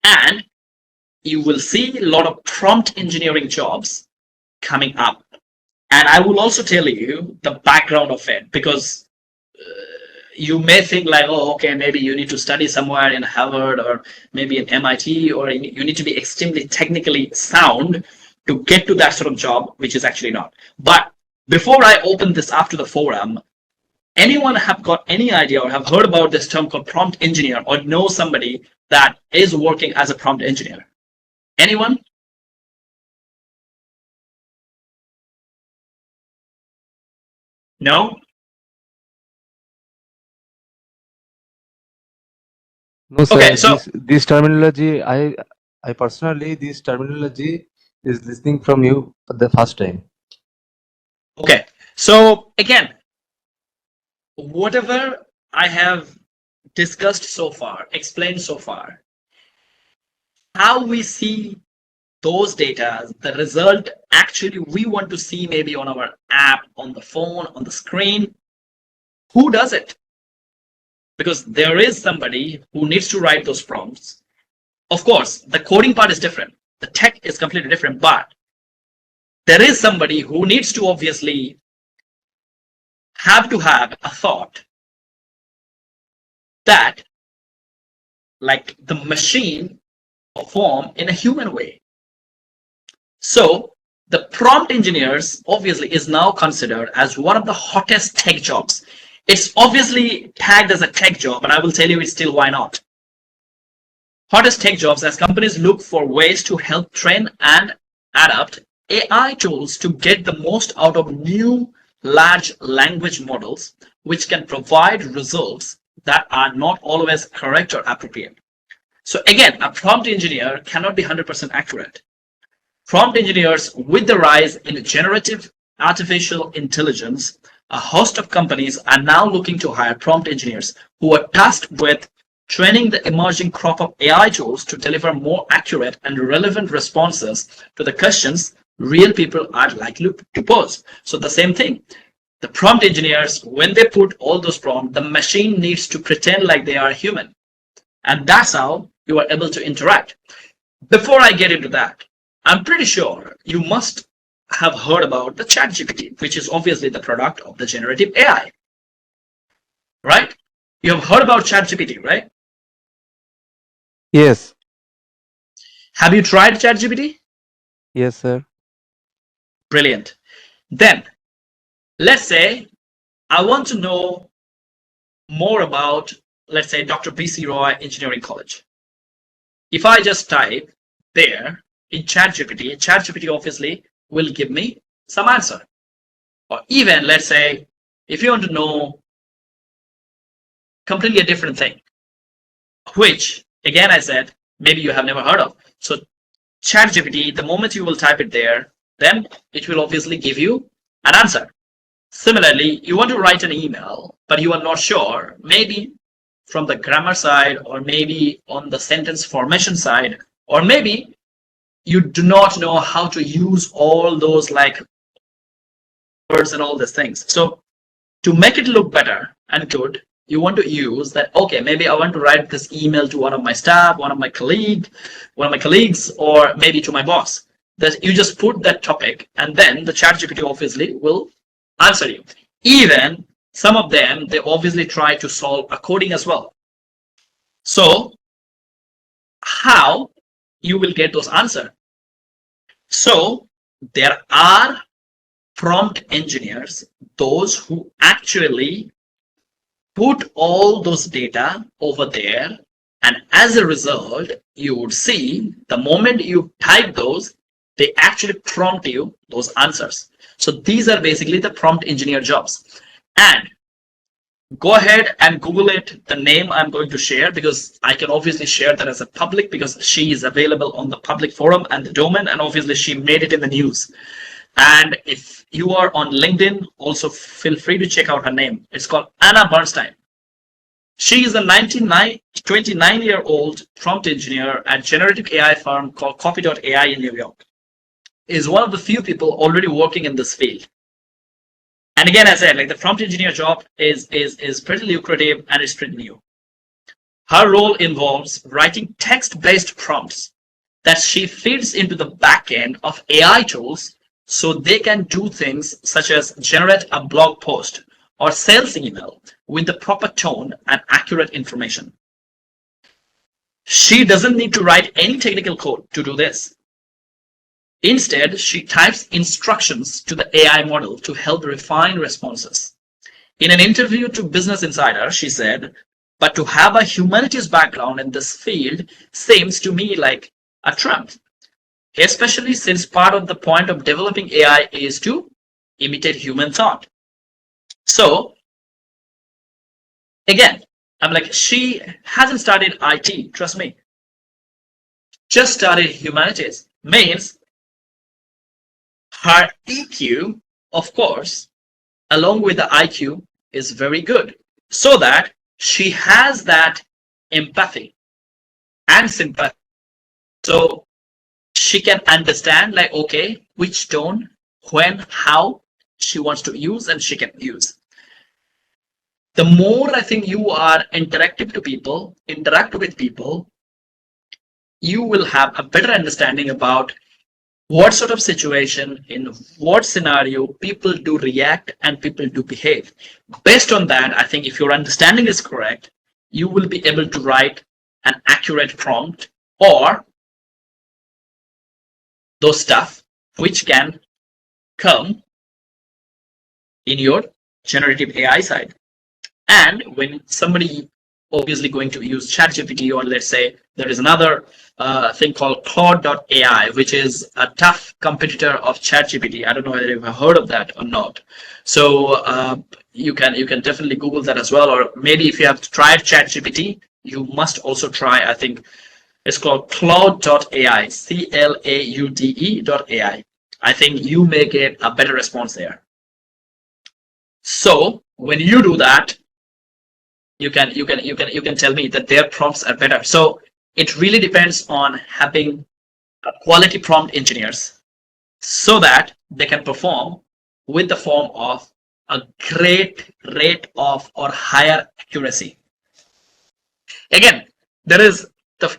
and you will see a lot of prompt engineering jobs coming up. And I will also tell you the background of it, because you may think like, oh, okay, maybe you need to study somewhere in Harvard or maybe in MIT, or you need to be extremely technically sound to get to that sort of job, which is actually not. But before I open this up to the forum, anyone have got any idea or have heard about this term called prompt engineer, or know somebody that is working as a prompt engineer? Anyone? No? No, sir. Okay, so This terminology, I personally, this terminology is listening from you for the first time. okay, so again, whatever I have discussed so far, explained so far, how we see those data, the result actually we want to see maybe on our app, on the phone, on the screen. Who does it? Because there is somebody who needs to write those prompts. Of course, the coding part is different. The tech is completely different, but there is somebody who needs to obviously have to have a thought that like the machine perform in a human way. So the prompt engineers obviously is now considered as one of the hottest tech jobs. It's obviously tagged as a tech job, and I will tell you it's still why not. Hottest tech jobs as companies look for ways to help train and adapt AI tools to get the most out of new large language models, which can provide results that are not always correct or appropriate. So again, a prompt engineer cannot be 100% accurate. Prompt engineers, with the rise in generative artificial intelligence, a host of companies are now looking to hire prompt engineers who are tasked with training the emerging crop of AI tools to deliver more accurate and relevant responses to the questions real people are likely to pose. So the same thing. The prompt engineers, when they put all those prompts, the machine needs to pretend like they are human. And that's how you are able to interact. Before I get into that, I'm pretty sure you must have heard about the ChatGPT, which is obviously the product of the generative AI, right? You have heard about ChatGPT, right? Yes. Have you tried ChatGPT? Yes, sir. Brilliant. Then, let's say I want to know more about, let's say, Dr. B.C. Roy Engineering College. If I just type there in ChatGPT, ChatGPT obviously will give me some answer. Or even, let's say, if you want to know completely a different thing, which, again, I said, maybe you have never heard of. So ChatGPT, the moment you will type it there, then it will obviously give you an answer. Similarly, you want to write an email, but you are not sure, maybe from the grammar side, or maybe on the sentence formation side, or maybe you do not know how to use all those like words and all these things. So to make it look better and good, you want to use that, okay, maybe I want to write this email to one of my staff, one of my colleagues, or maybe to my boss. That you just put that topic, and then the ChatGPT obviously will answer you. Even some of them, they obviously try to solve a coding as well. So how you will get those answers? So there are prompt engineers, those who actually put all those data over there, and as a result, you would see the moment you type those, they actually prompt you those answers. So these are basically the prompt engineer jobs. And go ahead and Google it, the name I'm going to share, because I can obviously share that as a public, because she is available on the public forum and the domain, and obviously she made it in the news. And if you are on LinkedIn, also feel free to check out her name. It's called Anna Bernstein. She is a 29-year-old prompt engineer at generative AI firm called Copy.ai in New York. Is one of the few people already working in this field. And again, as I said, like the prompt engineer job is pretty lucrative and it's pretty new. Her role involves writing text-based prompts that she feeds into the backend of AI tools so they can do things such as generate a blog post or sales email with the proper tone and accurate information. She doesn't need to write any technical code to do this. Instead, she types instructions to the AI model to help refine responses. In an interview to Business Insider, she said, "But to have a humanities background in this field seems to me like a trump, especially since part of the point of developing AI is to imitate human thought." So, again, I'm like, she hasn't studied IT, trust me. Just studied humanities. Means her EQ, of course, along with the IQ, is very good, so that she has that empathy and sympathy. So she can understand, like, okay, which tone, when, how she wants to use, and she can use. The more I think you are interact with people, you will have a better understanding about what sort of situation, in what scenario people do react and people do behave. Based on that, I think if your understanding is correct, you will be able to write an accurate prompt or those stuff which can come in your generative AI side. And when somebody obviously going to use ChatGPT, or let's say there is another thing called Claude.ai, which is a tough competitor of ChatGPT. I don't know whether you've heard of that or not. So you can definitely Google that as well, or maybe if you have tried ChatGPT, you must also try. I think it's called Claude.ai, CLAUDE.ai. I think you may get a better response there. So when you do that, you can tell me that their prompts are better. So it really depends on having quality prompt engineers so that they can perform with the form of a great rate of or higher accuracy. Again, there is the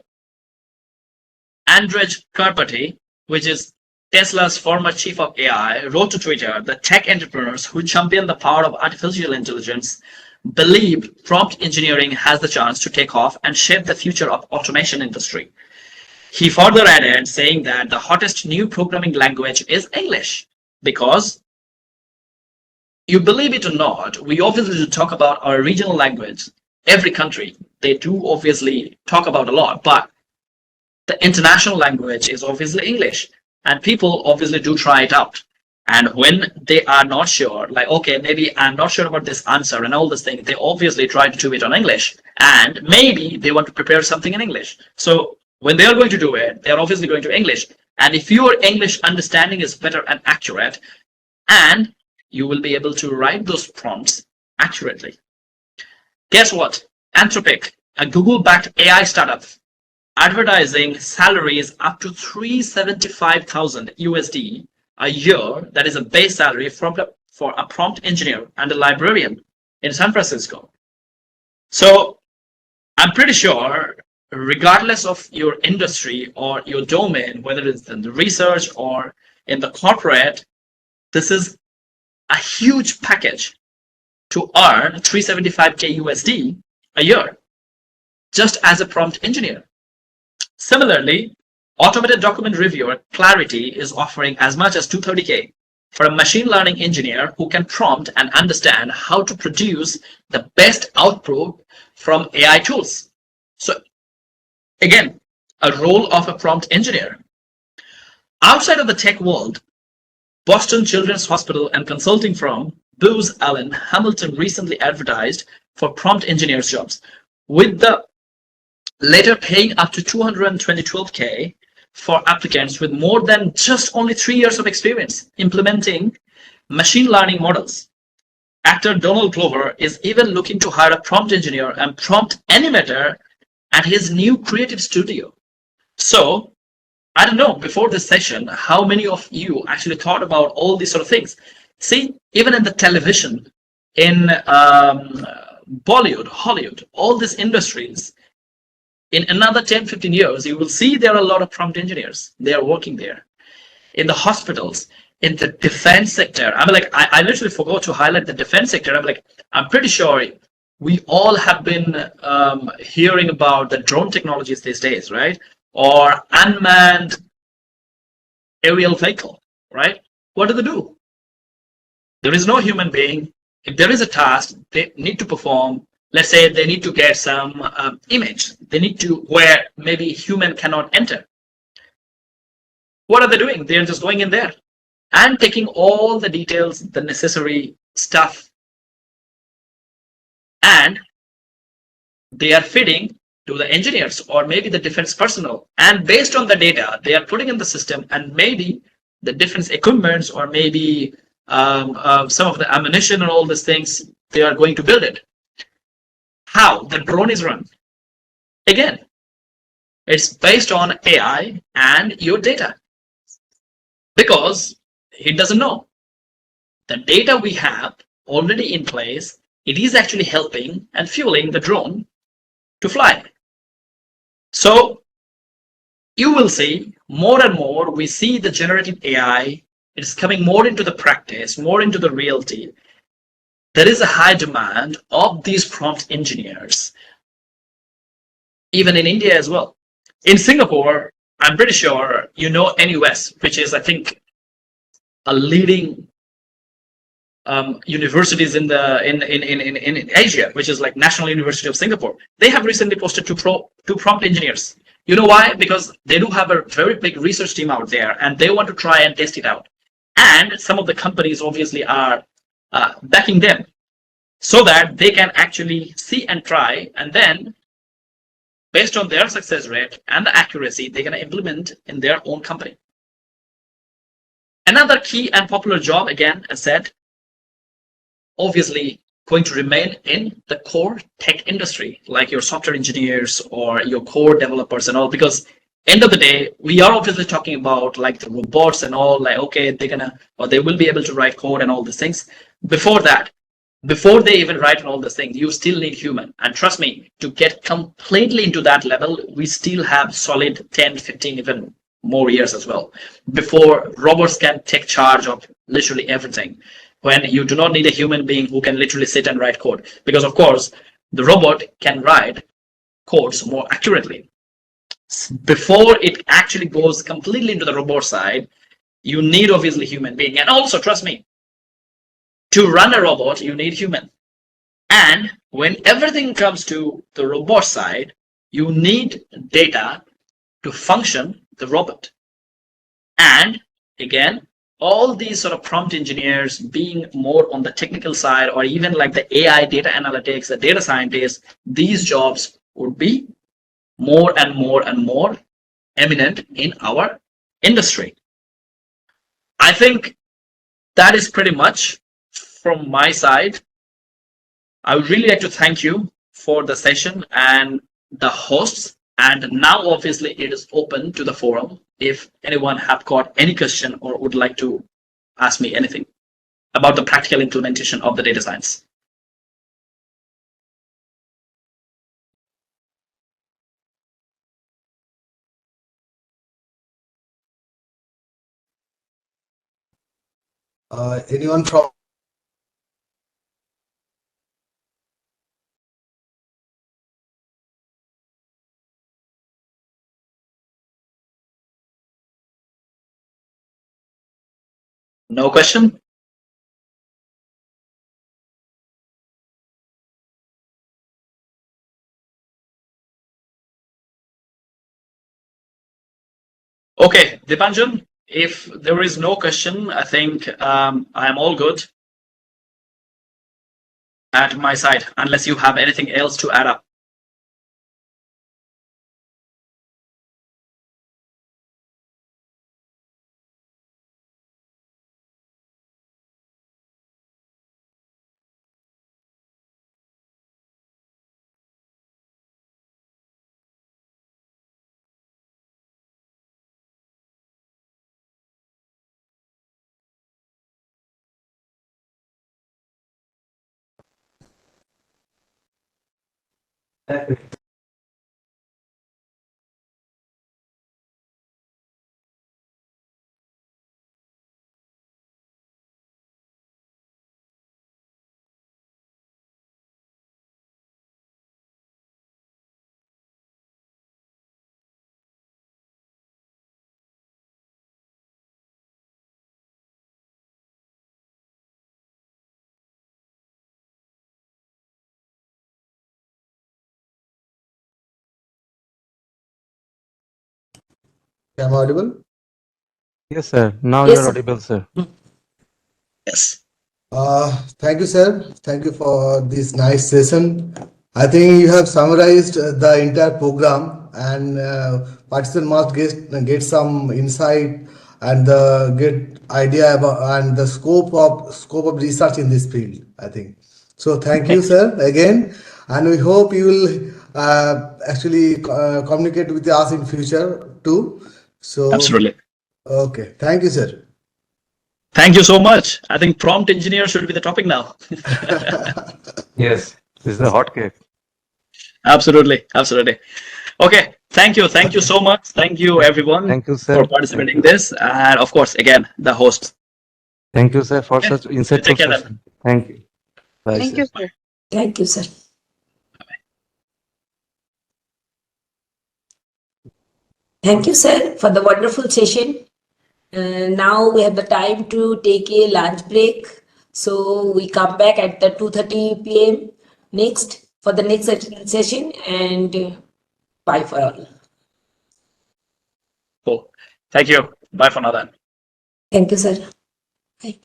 Andrej Karpathy, which is Tesla's former chief of AI, wrote to Twitter that tech entrepreneurs who champion the power of artificial intelligence believe prompt engineering has the chance to take off and shape the future of automation industry. He further added, saying that the hottest new programming language is English, because you believe it or not, we obviously talk about our regional language. Every country, they do obviously talk about a lot, but the international language is obviously English, and people obviously do try it out. And when they are not sure, like, okay, maybe I'm not sure about this answer and all this thing, they obviously try to do it on English, and maybe they want to prepare something in English. So when they are going to do it, they're obviously going to English. And if your English understanding is better and accurate, and you will be able to write those prompts accurately. Guess what? Anthropic, a Google-backed AI startup, advertising salaries up to $375,000 USD a year, that is a base salary for a prompt engineer and a librarian in San Francisco. So I'm pretty sure, regardless of your industry or your domain, whether it's in the research or in the corporate, this is a huge package to earn $375K USD a year just as a prompt engineer. Similarly, automated document reviewer Clarity is offering as much as $230K for a machine learning engineer who can prompt and understand how to produce the best output from AI tools. So again, a role of a prompt engineer. Outside of the tech world, Boston Children's Hospital and consulting firm Booz Allen Hamilton recently advertised for prompt engineers jobs, with the later paying up to $212K for applicants with more than just only 3 years of experience implementing machine learning models. Actor Donald Glover is even looking to hire a prompt engineer and prompt animator at his new creative studio. So I don't know, before this session, how many of you actually thought about all these sort of things? See, even in the television, in Bollywood, Hollywood, all these industries, in another 10-15 years, you will see there are a lot of prompt engineers. They are working there. In the hospitals, in the defense sector, I literally forgot to highlight the defense sector. I'm pretty sure we all have been hearing about the drone technologies these days, right? Or unmanned aerial vehicle, right? What do? There is no human being. If there is a task they need to perform, let's say they need to get some image, they need to, where maybe human cannot enter. What are they doing? They're just going in there and taking all the details, the necessary stuff, and they are feeding to the engineers or maybe the defense personnel. And based on the data they are putting in the system, and maybe the defense equipments or maybe some of the ammunition and all these things, they are going to build it. How the drone is run? Again, it's based on AI and your data, because he doesn't know. The data we have already in place, it is actually helping and fueling the drone to fly. So you will see more and more we see the generative AI, it's coming more into the practice, more into the reality. There is a high demand of these prompt engineers, even in India as well. In Singapore, I'm pretty sure you know NUS, which is, I think, a leading universities in Asia, which is like National University of Singapore. They have recently posted two prompt engineers. You know why? Because they do have a very big research team out there, and they want to try and test it out. And some of the companies obviously are backing them so that they can actually see and try, and then based on their success rate and the accuracy, they're going to implement in their own company. Another key and popular job, again, as said, obviously going to remain in the core tech industry, like your software engineers or your core developers and all, because end of the day, we are obviously talking about like the robots and all, like, okay, they're gonna, or they will be able to write code and all these things. Before that, before they even write all these things, you still need human. And trust me, to get completely into that level, we still have solid 10, 15, even more years as well, before robots can take charge of literally everything. When you do not need a human being who can literally sit and write code, because of course the robot can write codes more accurately. Before it actually goes completely into the robot side, you need obviously human being. And also, trust me, to run a robot you need human. And when everything comes to the robot side, you need data to function the robot. And again, all these sort of prompt engineers being more on the technical side, or even like the AI data analytics, the data scientists, these jobs would be more and more and more eminent in our industry. I think that is pretty much from my side. I would really like to thank you for the session and the hosts. And now obviously it is open to the forum. If anyone have got any question or would like to ask me anything about the practical implementation of the data science. Anyone from? No question? Okay, Deepanjan, if there is no question, I think I am all good at my side, unless you have anything else to add up. Am I audible? Yes, sir. Now Yes, you are sir. audible, sir. Yes. Thank you, sir. Thank you for this nice session. I think you have summarized the entire program, and participants must get some insight and get idea about and the scope of research in this field, I think. So thank you, sir, again, and we hope you will actually communicate with us in future too. So Absolutely. okay, thank you, sir. Thank you so much. I think prompt engineer should be the topic now. Yes, this is the hot cake. Absolutely. Absolutely. Okay. Thank you so much. Thank you, everyone, Thank you, sir. for participating in this, and of course, again, the host. Thank you, sir, for Okay. such Take insightful care then. session. Thank you. Bye, Thank sir. you, sir. Thank you, sir. Thank you, sir, for the wonderful session. Now we have the time to take a lunch break. So we come back at the 2:30 p.m. next for the next session, and bye for all. Cool. Thank you. Bye for now then. Thank you, sir. Bye.